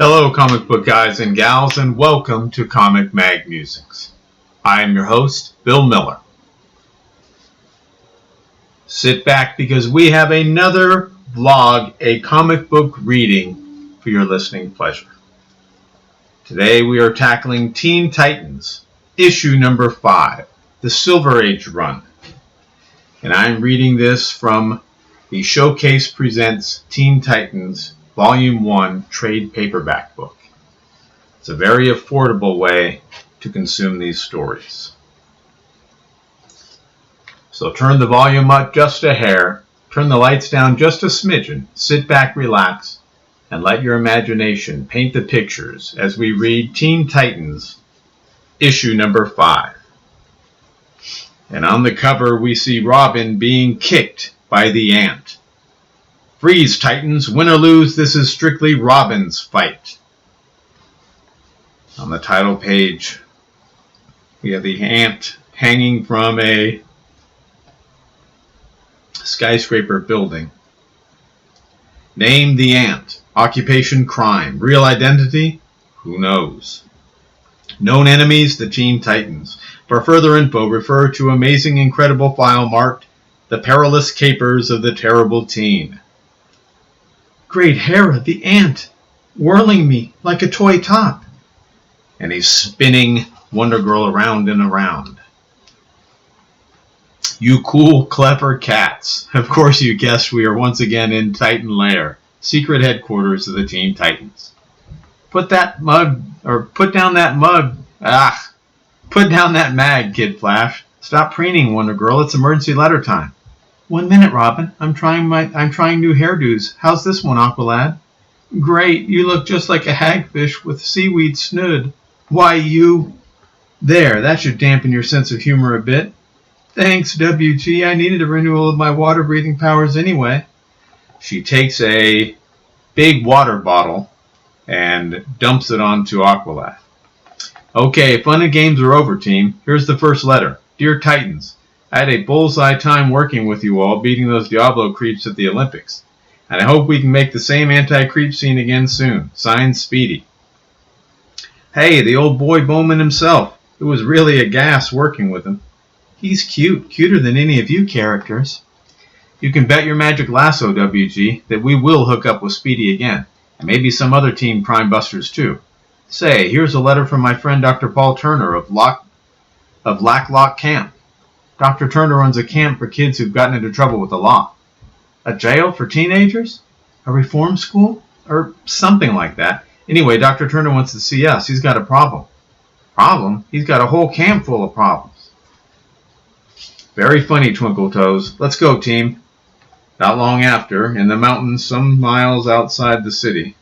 Hello, comic book guys and gals, and welcome to Comic Mag Musings. I am your host, Bill Miller. Sit back because we have another vlog, a comic book reading for your listening pleasure. Today we are tackling Teen Titans, issue number 5, the Silver Age run. And I'm reading this from the Showcase Presents Teen Titans Volume 1 trade paperback book. It's a very affordable way to consume these stories. So turn the volume up just a hair, turn the lights down just a smidgen, sit back, relax, and let your imagination paint the pictures as we read Teen Titans, issue number 5. And on the cover we see Robin being kicked by the ant. Freeze, Titans. Win or lose, this is strictly Robin's fight. On the title page, we have the ant hanging from a skyscraper building. Name the ant. Occupation crime. Real identity? Who knows? Known enemies, the Teen Titans. For further info, refer to Amazing Incredible file marked The Perilous Capers of the Terrible Teen. Great Hera, the ant, whirling me like a toy top. And he's spinning Wonder Girl around and around. You cool, clever cats. Of course you guessed we are once again in Titan Lair, secret headquarters of the Teen Titans. Put down that mag, Kid Flash. Stop preening, Wonder Girl. It's emergency letter time. 1 minute, Robin. I'm trying new hairdos. How's this one, Aqualad? Great. You look just like a hagfish with seaweed snood. Why, you... There, that should dampen your sense of humor a bit. Thanks, WG. I needed a renewal of my water-breathing powers anyway. She takes a big water bottle and dumps it onto Aqualad. Okay, fun and games are over, team. Here's the first letter. Dear Titans, I had a bullseye time working with you all, beating those Diablo creeps at the Olympics. And I hope we can make the same anti-creep scene again soon. Signed, Speedy. Hey, the old boy Bowman himself. It was really a gas working with him. He's cute, cuter than any of you characters. You can bet your magic lasso, WG, that we will hook up with Speedy again, and maybe some other Teen Prime Busters too. Say, here's a letter from my friend Dr. Paul Turner of Lacklock Camp. Dr. Turner runs a camp for kids who've gotten into trouble with the law. A jail for teenagers? A reform school? Or something like that. Anyway, Dr. Turner wants to see us. He's got a problem. Problem? He's got a whole camp full of problems. Very funny, Twinkle Toes. Let's go, team. Not long after, in the mountains some miles outside the city.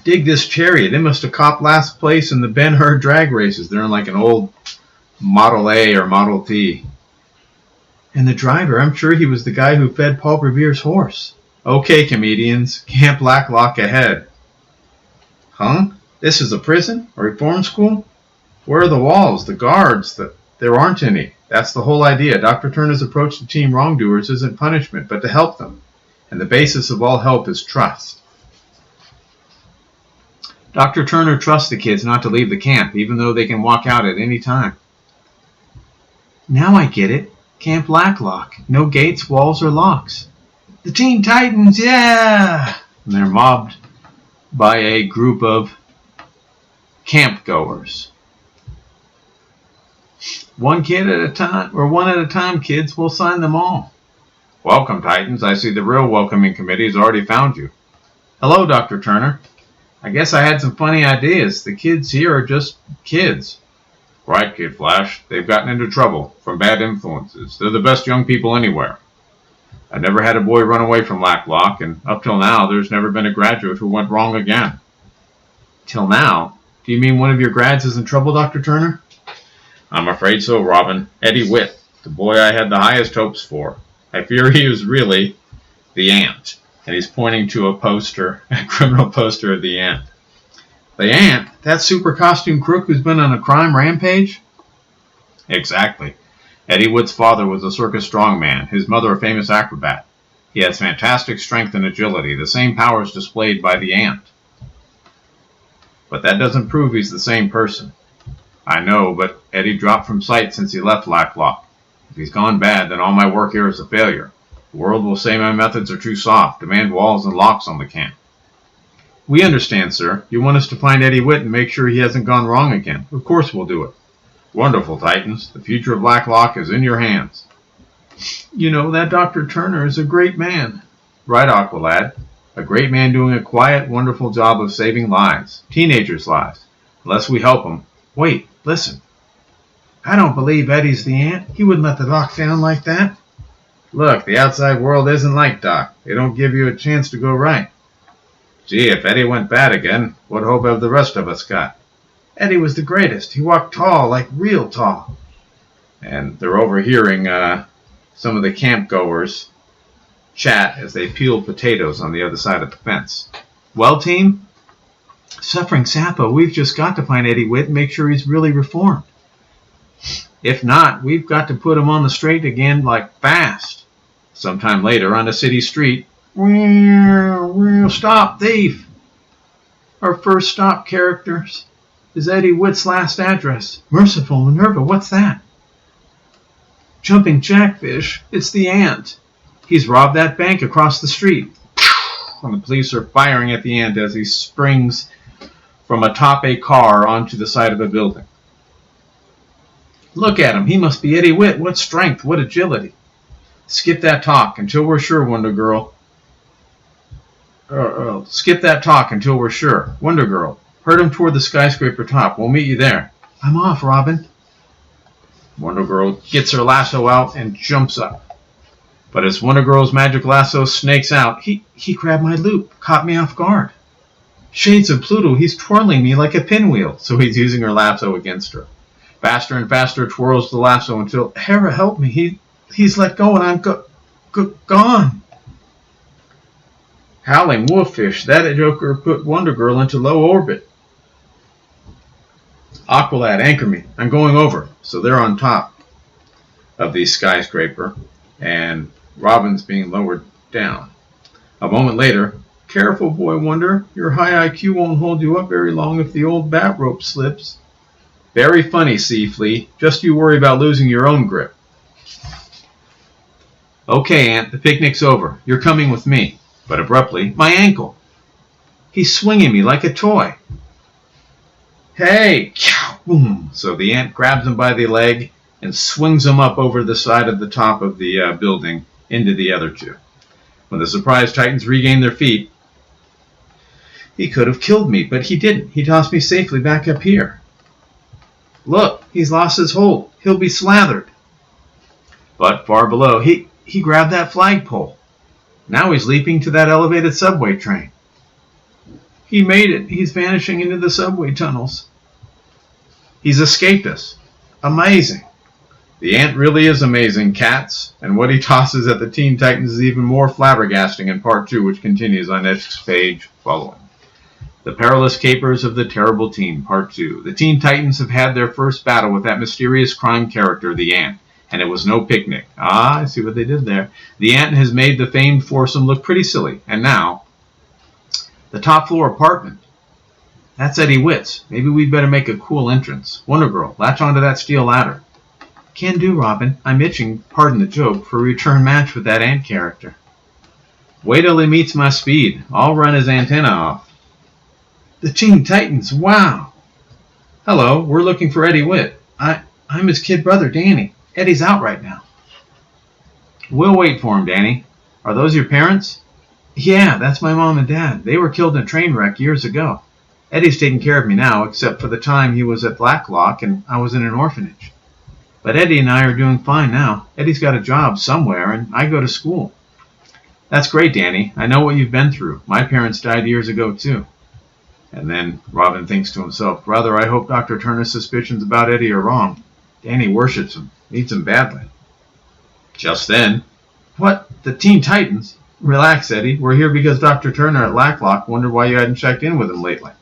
Dig this chariot. They must have copped last place in the Ben-Hur drag races. They're in like an old Model A or Model T. And the driver, I'm sure he was the guy who fed Paul Revere's horse. Okay, comedians. Camp Blacklock ahead. Huh? This is a prison? A reform school? Where are the walls, the guards? There aren't any. That's the whole idea. Dr. Turner's approach to teen wrongdoers isn't punishment, but to help them. And the basis of all help is trust. Dr. Turner trusts the kids not to leave the camp, even though they can walk out at any time. Now I get it. Camp Blacklock. No gates, walls, or locks. The Teen Titans, yeah! And they're mobbed by a group of campgoers. One at a time, kids. We'll sign them all. Welcome, Titans. I see the real welcoming committee has already found you. Hello, Dr. Turner. I guess I had some funny ideas. The kids here are just kids. Right, Kid Flash. They've gotten into trouble from bad influences. They're the best young people anywhere. I never had a boy run away from Lacklock, and up till now, there's never been a graduate who went wrong again. Till now? Do you mean one of your grads is in trouble, Dr. Turner? I'm afraid so, Robin. Eddie Witt, the boy I had the highest hopes for. I fear he is really the ant. And he's pointing to a poster, a criminal poster of the ant. The ant? That super costume crook who's been on a crime rampage? Exactly. Eddie Wood's father was a circus strongman, his mother a famous acrobat. He has fantastic strength and agility, the same powers displayed by the ant. But that doesn't prove he's the same person. I know, but Eddie dropped from sight since he left Lacklock. If he's gone bad, then all my work here is a failure. The world will say my methods are too soft, demand walls and locks on the camp. We understand, sir. You want us to find Eddie Witt and make sure he hasn't gone wrong again. Of course we'll do it. Wonderful, Titans. The future of Blacklock is in your hands. You know, that Dr. Turner is a great man. Right, Aqualad. A great man doing a quiet, wonderful job of saving lives. Teenagers' lives. Unless we help them. Wait, listen. I don't believe Eddie's the ant. He wouldn't let the doc down like that. Look, the outside world isn't like Doc. They don't give you a chance to go right. Gee, if Eddie went bad again, what hope have the rest of us got? Eddie was the greatest. He walked tall, like real tall. And they're overhearing some of the campgoers chat as they peel potatoes on the other side of the fence. Well, team? Suffering Sappo, we've just got to find Eddie Witt and make sure he's really reformed. If not, we've got to put him on the straight again, like fast. Sometime later, on a city street, stop, thief! Our first stop, characters, is Eddie Witt's last address. Merciful Minerva, what's that? Jumping Jackfish, it's the ant. He's robbed that bank across the street. And the police are firing at the ant as he springs from atop a car onto the side of a building. Look at him. He must be Eddie Witt. What strength, what agility. Skip that talk until we're sure, Wonder Girl. Skip that talk until we're sure. Wonder Girl, herd him toward the skyscraper top. We'll meet you there. I'm off, Robin. Wonder Girl gets her lasso out and jumps up. But as Wonder Girl's magic lasso snakes out, he grabbed my loop, caught me off guard. Shades of Pluto, he's twirling me like a pinwheel, so he's using her lasso against her. Faster and faster twirls the lasso until, Hera, help me, he's let go and I'm gone. Howling wolffish, that joker put Wonder Girl into low orbit. Aqualad, anchor me, I'm going over. So they're on top of the skyscraper, and Robin's being lowered down. A moment later, careful, boy Wonder, your high IQ won't hold you up very long if the old bat rope slips. Very funny, Sea Flea. Just you worry about losing your own grip. Okay, Ant, the picnic's over. You're coming with me. But abruptly, my ankle. He's swinging me like a toy. Hey! Boom! So the ant grabs him by the leg and swings him up over the side of the top of the building into the other two. When the surprised Titans regain their feet, he could have killed me, but he didn't. He tossed me safely back up here. Look, he's lost his hold. He'll be slathered. But far below, he grabbed that flagpole. Now he's leaping to that elevated subway train. He made it. He's vanishing into the subway tunnels. He's escaped us. Amazing. The ant really is amazing, cats. And what he tosses at the Teen Titans is even more flabbergasting in Part 2, which continues on next page following. The Perilous Capers of the Terrible Teen, Part 2. The Teen Titans have had their first battle with that mysterious crime character, the Ant, and it was no picnic. Ah, I see what they did there. The Ant has made the famed foursome look pretty silly, and now, the top floor apartment. That's Eddie Witt's. Maybe we'd better make a cool entrance. Wonder Girl, latch onto that steel ladder. Can do, Robin. I'm itching, pardon the joke, for a return match with that Ant character. Wait till he meets my speed. I'll run his antenna off. The Teen Titans, wow! Hello, we're looking for Eddie Witt. I'm his kid brother, Danny. Eddie's out right now. We'll wait for him, Danny. Are those your parents? Yeah, that's my mom and dad. They were killed in a train wreck years ago. Eddie's taking care of me now, except for the time he was at Blacklock and I was in an orphanage. But Eddie and I are doing fine now. Eddie's got a job somewhere, and I go to school. That's great, Danny. I know what you've been through. My parents died years ago, too. And then Robin thinks to himself, brother, I hope Dr. Turner's suspicions about Eddie are wrong. Danny worships him, needs him badly. Just then, what? The Teen Titans? Relax, Eddie. We're here because Dr. Turner at Lacklock wondered why you hadn't checked in with him lately.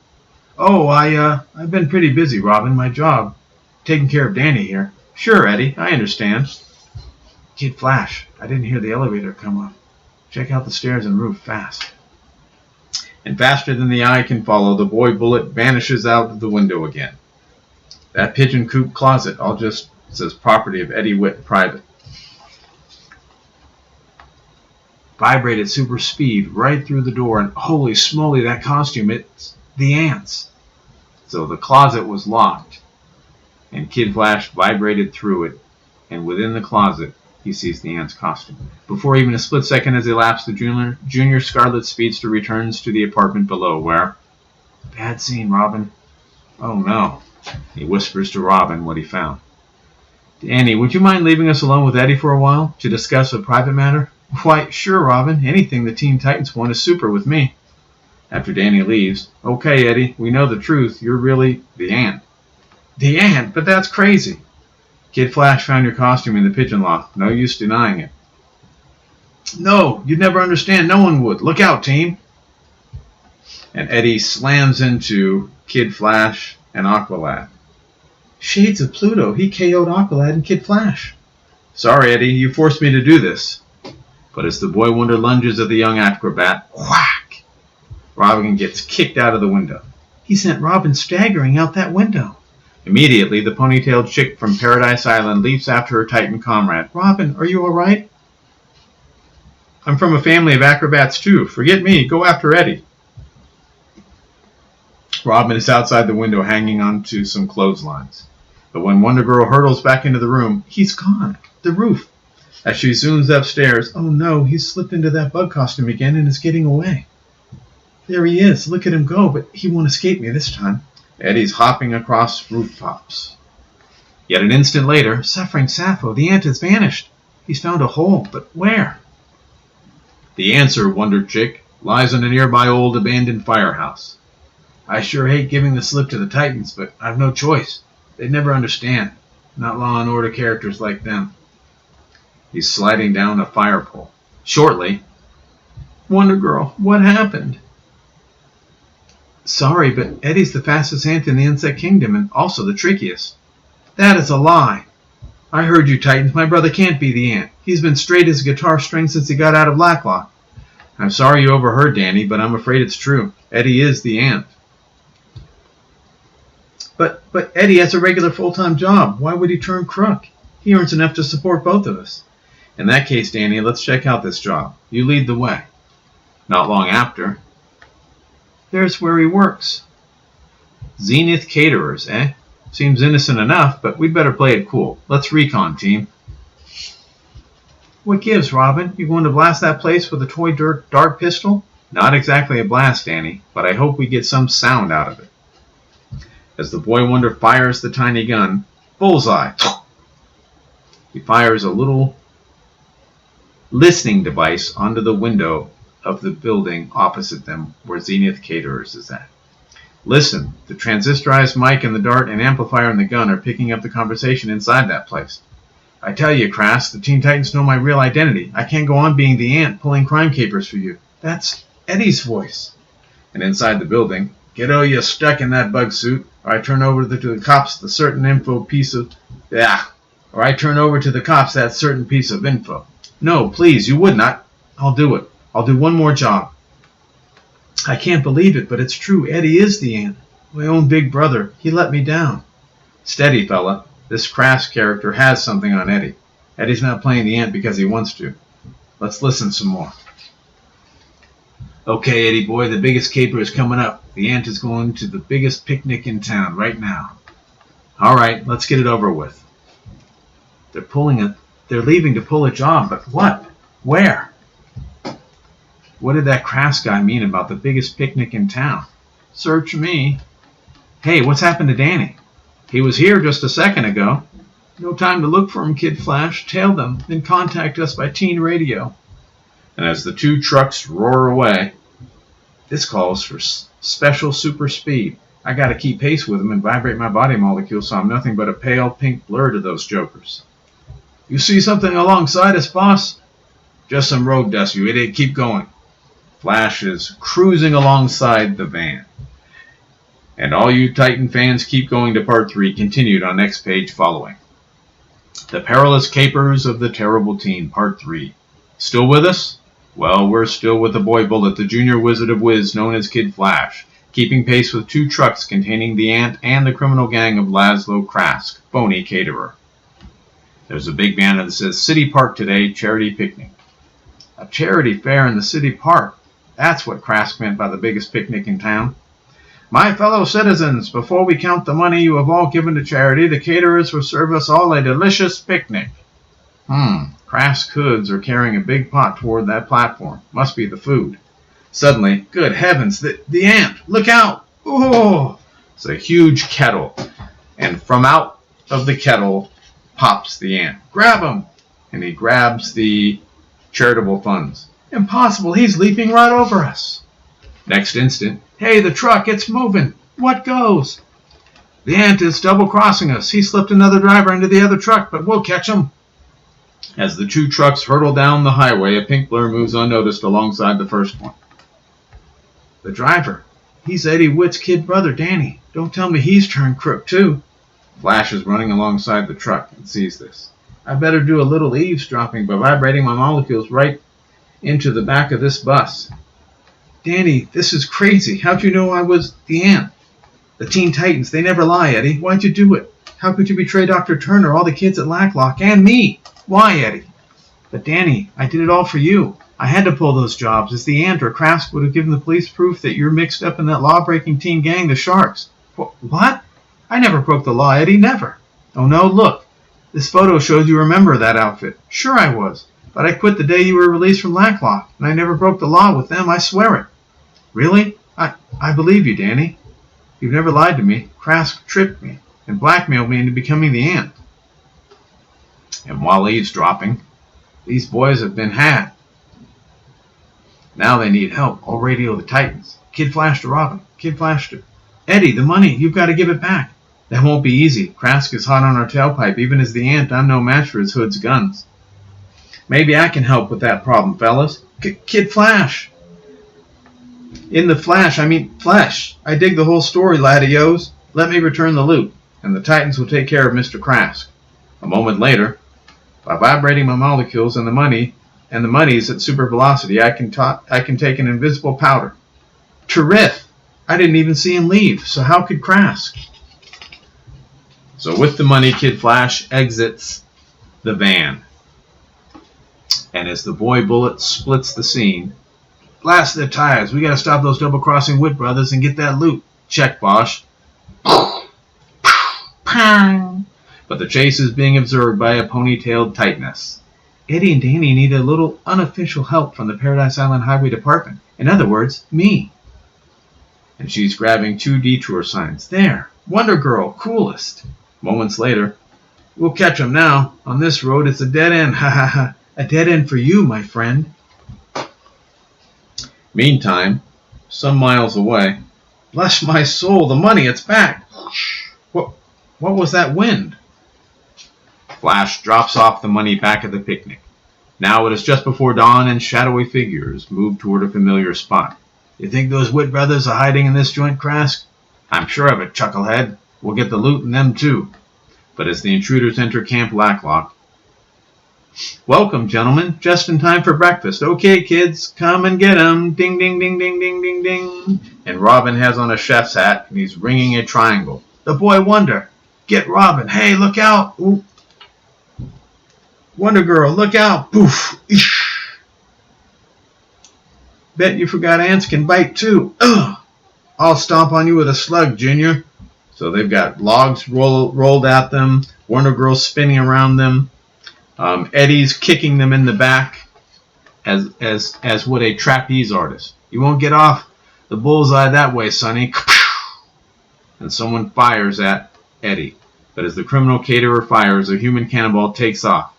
Oh, I've been pretty busy, Robin. My job. Taking care of Danny here. Sure, Eddie. I understand. Kid Flash. I didn't hear the elevator come up. Check out the stairs and roof fast. And faster than the eye can follow, the boy bullet vanishes out of the window again. That pigeon coop closet, all just says property of Eddie Witt, private. Vibrated super speed right through the door, and holy smoly, that costume, it's the ants. So the closet was locked, and Kid Flash vibrated through it, and within the closet, he sees the ant's costume. Before even a split second has elapsed, the Junior Scarlet Speedster returns to the apartment below, where... Bad scene, Robin. Oh no. He whispers to Robin what he found. Danny, would you mind leaving us alone with Eddie for a while to discuss a private matter? Why, sure, Robin. Anything the Teen Titans want is super with me. After Danny leaves, okay, Eddie, we know the truth. You're really the ant. The ant? But that's crazy. Kid Flash found your costume in the pigeon loft. No use denying it. No, you'd never understand. No one would. Look out, team. And Eddie slams into Kid Flash and Aqualad. Shades of Pluto. He KO'd Aqualad and Kid Flash. Sorry, Eddie. You forced me to do this. But as the Boy Wonder lunges at the young acrobat, whack! Robin gets kicked out of the window. He sent Robin staggering out that window. Immediately, the ponytailed chick from Paradise Island leaps after her Titan comrade. Robin, are you all right? I'm from a family of acrobats too. Forget me. Go after Eddie. Robin is outside the window hanging onto some clotheslines. But when Wonder Girl hurtles back into the room, he's gone. The roof. As she zooms upstairs, oh no, he's slipped into that bug costume again and is getting away. There he is. Look at him go, but he won't escape me this time. Eddie's hopping across rooftops. Yet an instant later, suffering Sappho, the ant has vanished. He's found a hole, but where? The answer, Wonder Chick, lies in a nearby old abandoned firehouse. I sure hate giving the slip to the Titans, but I've no choice. They'd never understand. Not Law and Order characters like them. He's sliding down a fire pole. Shortly, Wonder Girl, what happened? Sorry, but Eddie's the fastest ant in the insect kingdom and also the trickiest. That is a lie. I heard you, Titans. My brother can't be the ant. He's been straight as a guitar string since he got out of Blacklock. I'm sorry you overheard, Danny, but I'm afraid it's true. Eddie is the ant. But Eddie has a regular full-time job. Why would he turn crook? He earns enough to support both of us. In that case, Danny, let's check out this job. You lead the way. Not long after, there's where he works. Zenith Caterers, eh? Seems innocent enough, but we'd better play it cool. Let's recon, team. What gives, Robin? You going to blast that place with a toy dart pistol? Not exactly a blast, Danny, but I hope we get some sound out of it. As the Boy Wonder fires the tiny gun, bullseye! He fires a little listening device onto the window of the building opposite them where Zenith Caterers is at. Listen, the transistorized mic and the dart and amplifier in the gun are picking up the conversation inside that place. I tell you, Crass, the Teen Titans know my real identity. I can't go on being the ant pulling crime capers for you. That's Eddie's voice. And inside the building, kiddo, you stuck in that bug suit, or I turn over to the cops the certain info piece of... or I turn over to the cops that certain piece of info. No, please, you would not. I'll do it. I'll do one more job. I can't believe it, but it's true. Eddie is the ant. My own big brother. He let me down. Steady, fella. This Crass character has something on Eddie. Eddie's not playing the ant because he wants to. Let's listen some more. Okay, Eddie boy, the biggest caper is coming up. The ant is going to the biggest picnic in town right now. All right, let's get it over with. They're leaving to pull a job, but what? Where? What did that Crass guy mean about the biggest picnic in town? Search me. Hey, what's happened to Danny? He was here just a second ago. No time to look for him, Kid Flash. Tail them, then contact us by teen radio. And as the two trucks roar away, this calls for special super speed. I gotta keep pace with them and vibrate my body molecules so I'm nothing but a pale pink blur to those jokers. You see something alongside us, boss? Just some road dust, you idiot. Keep going. Flash is cruising alongside the van. And all you Titan fans, keep going to part 3, continued on next page following. The Perilous Capers of the Terrible Teen, part 3. Still with us? Well, we're still with the boy Bullet, the junior wizard of whiz known as Kid Flash, keeping pace with 2 trucks containing the ant and the criminal gang of Laszlo Krask, phony caterer. There's a big banner that says City Park today, charity picnic. A charity fair in the city park. That's what Krask meant by the biggest picnic in town. My fellow citizens, before we count the money you have all given to charity, the caterers will serve us all a delicious picnic. Krask's hoods are carrying a big pot toward that platform. Must be the food. Suddenly, good heavens, the ant! Look out! Oh! It's a huge kettle, and from out of the kettle pops the ant. Grab him! And he grabs the charitable funds. Impossible, he's leaping right over us. Next instant, hey, the truck, it's moving. What goes? The ant is double-crossing us. He slipped another driver into the other truck, but we'll catch him. As the 2 trucks hurtle down the highway, a pink blur moves unnoticed alongside the first one. The driver, he's Eddie Witt's kid brother, Danny. Don't tell me he's turned crook, too. Flash is running alongside the truck and sees this. I better do a little eavesdropping by vibrating my molecules right into the back of this bus. Danny, this is crazy. How'd you know I was the ant? The Teen Titans, they never lie, Eddie. Why'd you do it? How could you betray Dr. Turner, all the kids at Lacklock, and me? Why, Eddie? But Danny, I did it all for you. I had to pull those jobs. As the ant or Krask would have given the police proof that you're mixed up in that law-breaking teen gang, the Sharks. What? I never broke the law, Eddie, never. Oh no, look. This photo shows you remember that outfit. Sure I was. But I quit the day you were released from Lacklock, and I never broke the law with them, I swear it. Really? I believe you, Danny. You've never lied to me. Krask tricked me and blackmailed me into becoming the ant. And while eavesdropping, these boys have been had. Now they need help. I'll radio the Titans. Kid Flash to Robin. Kid Flash to... Eddie, the money. You've got to give it back. That won't be easy. Krask is hot on our tailpipe. Even as the ant, I'm no match for his hood's guns. Maybe I can help with that problem, fellas. Kid Flash. In the flash, I mean flesh. I dig the whole story, laddie-os. Let me return the loot, and the Titans will take care of Mr. Krask. A moment later, by vibrating my molecules and the money's at super velocity, I can take an invisible powder. Terrific! I didn't even see him leave, so how could Krask? So with the money, Kid Flash exits the van. And as the boy Bullet splits the scene, blast their tires. We gotta stop those double-crossing Witt brothers and get that loot. Check, Bosch. But the chase is being observed by a ponytailed Titaness. Eddie and Danny need a little unofficial help from the Paradise Island Highway Department. In other words, me. And she's grabbing 2 detour signs. There. Wonder Girl. Coolest. Moments later, we'll catch 'em now. On this road, it's a dead end. Ha ha ha. A dead end for you, my friend. Meantime, some miles away, bless my soul, the money, it's back. What was that wind? Flash drops off the money back at the picnic. Now it is just before dawn and shadowy figures move toward a familiar spot. You think those Witt brothers are hiding in this joint, Krask? I'm sure of it, Chucklehead. We'll get the loot and them too. But as the intruders enter Camp Lacklock, welcome, gentlemen. Just in time for breakfast. Okay, kids, come and get 'em. Ding, ding, ding, ding, ding, ding, ding. And Robin has on a chef's hat, and he's ringing a triangle. The boy Wonder. Get Robin. Hey, look out. Ooh. Wonder Girl, look out. Poof. Eesh. Bet you forgot ants can bite, too. Ugh. I'll stomp on you with a slug, Junior. So they've got logs rolled at them. Wonder Girl spinning around them. Eddie's kicking them in the back as would a trapeze artist. You won't get off the bullseye that way, Sonny. And someone fires at Eddie. But as the criminal caterer fires, a human cannonball takes off.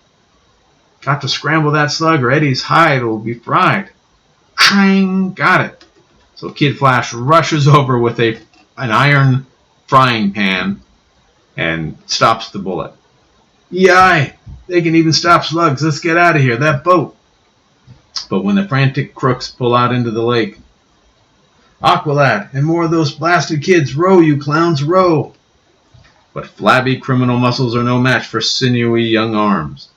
Got to scramble that slug or Eddie's hide will be fried. Crang! Got it. So Kid Flash rushes over with an iron frying pan and stops the bullet. Yai! They can even stop slugs. Let's get out of here. That boat. But when the frantic crooks pull out into the lake, Aqualad and more of those blasted kids, row, you clowns, row. But flabby criminal muscles are no match for sinewy young arms.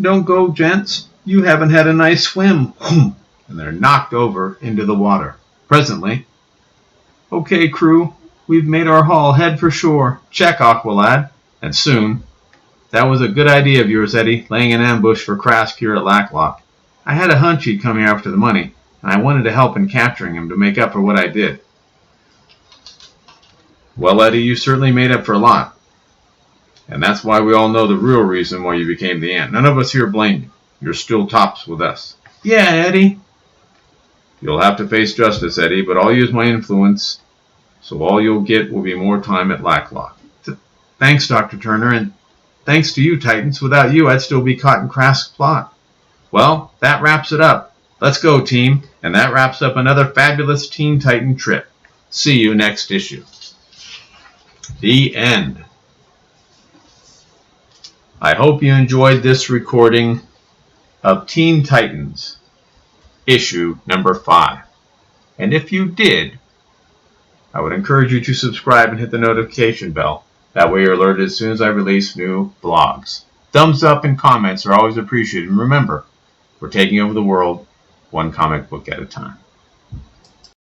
Don't go, gents. You haven't had a nice swim. And they're knocked over into the water. Presently, okay, crew, we've made our haul. Head for shore. Check, Aqualad. And soon, that was a good idea of yours, Eddie, laying an ambush for Krask here at Lacklock. I had a hunch he'd come here after the money, and I wanted to help in capturing him to make up for what I did. Well, Eddie, you certainly made up for a lot. And that's why we all know the real reason why you became the Ant. None of us here blame you. You're still tops with us. Yeah, Eddie. You'll have to face justice, Eddie, but I'll use my influence, so all you'll get will be more time at Lacklock. Thanks, Dr. Turner, and thanks to you, Titans. Without you, I'd still be caught in Krask's plot. Well, that wraps it up. Let's go, team. And that wraps up another fabulous Teen Titan trip. See you next issue. The end. I hope you enjoyed this recording of Teen Titans, issue number 5. And if you did, I would encourage you to subscribe and hit the notification bell. That way you're alerted as soon as I release new vlogs. Thumbs up and comments are always appreciated. And remember, we're taking over the world one comic book at a time.